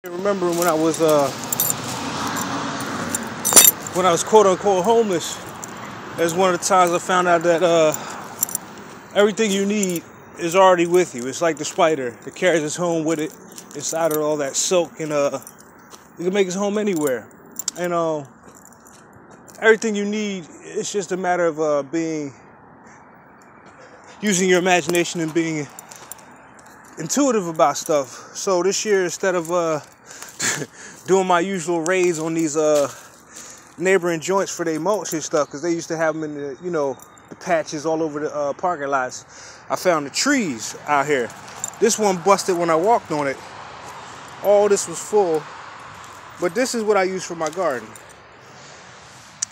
I remember when I was quote unquote homeless. That's one of the times I found out that everything you need is already with you. It's like the spider. It carries its home with it inside of all that silk, and you can make its home anywhere. And everything you need, it's just a matter of using your imagination and being intuitive about stuff. So this year, instead of doing my usual raids on these neighboring joints for their mulch and stuff, because they used to have them in the the patches all over the parking lots, I found the trees out here. This one busted when I walked on it. All this was full, but this is what I use for my garden.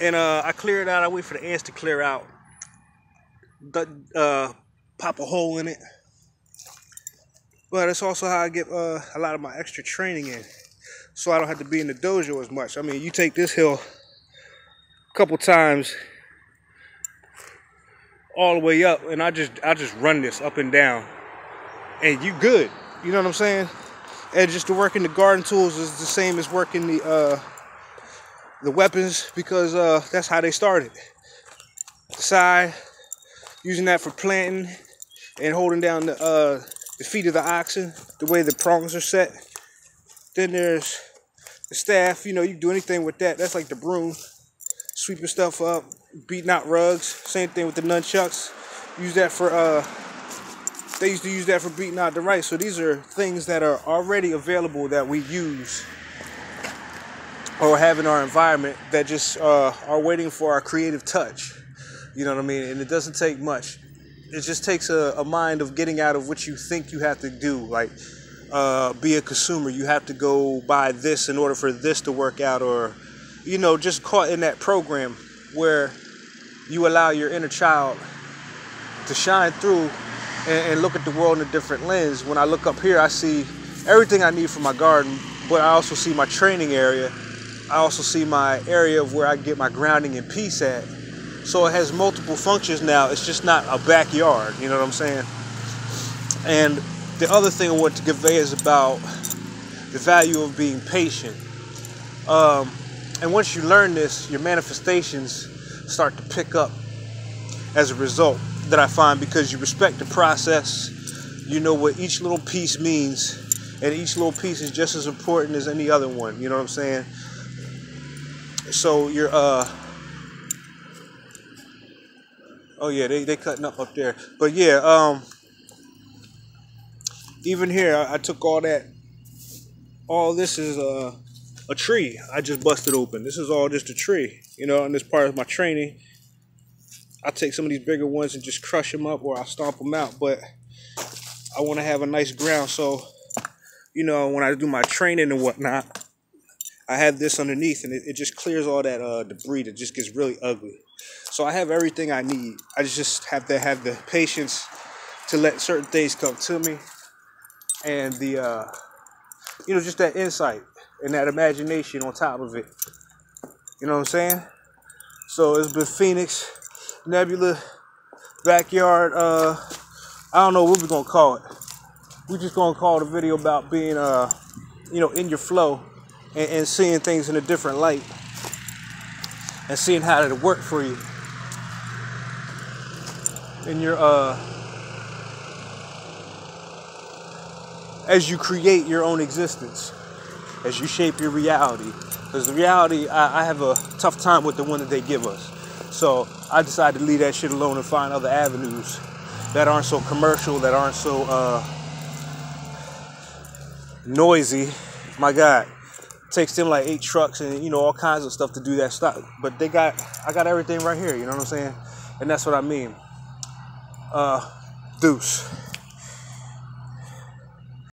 And I clear it out. I wait for the ants to clear out, pop a hole in it. But it's also how I get a lot of my extra training in, so I don't have to be in the dojo as much. I mean, you take this hill a couple times all the way up, and I just run this up and down, and you good. You know what I'm saying? And just to work in the garden tools is the same as working the weapons, because that's how they started. The side, using that for planting and holding down the feet of the oxen, the way the prongs are set. Then there's the staff. You can do anything with that. That's like the broom, sweeping stuff up, beating out rugs. Same thing with the nunchucks. Use that for they used to use that for beating out the rice. So these are things that are already available that we use or have in our environment that just are waiting for our creative touch. You know what I mean? And it doesn't take much. It just takes a mind of getting out of what you think you have to do. Like be a consumer. You have to go buy this in order for this to work out, or just caught in that program where you allow your inner child to shine through and look at the world in a different lens. When I look up here, I see everything I need for my garden, but I also see my training area. I also see my area of where I get my grounding and peace at. So it has multiple functions now. It's just not a backyard, you know what I'm saying? And the other thing I want to convey is about the value of being patient. And once you learn this, your manifestations start to pick up as a result, that I find, because you respect the process. You know what each little piece means, and each little piece is just as important as any other one. You know what I'm saying? So you're oh yeah, they cutting up there. But yeah, even here I took all that. All this is a tree I just busted open. This is all just a tree, and this part of my training. I take some of these bigger ones and just crush them up, or I'll stomp them out. But I want to have a nice ground, so when I do my training and whatnot, I have this underneath, and it just clears all that debris that just gets really ugly. So I have everything I need. I just have to have the patience to let certain things come to me, and the just that insight and that imagination on top of it. You know what I'm saying? So it's been Phoenix, Nebula, backyard. I don't know what we're gonna call it. We're just gonna call the video about being in your flow and seeing things in a different light, and seeing how it'll work for you in your as you create your own existence, as you shape your reality. Because the reality, I have a tough time with the one that they give us. So I decided to leave that shit alone and find other avenues that aren't so commercial, that aren't so noisy. My God, it takes them like 8 trucks and all kinds of stuff to do that stuff. But I got everything right here. You know what I'm saying? And that's what I mean. Deuce.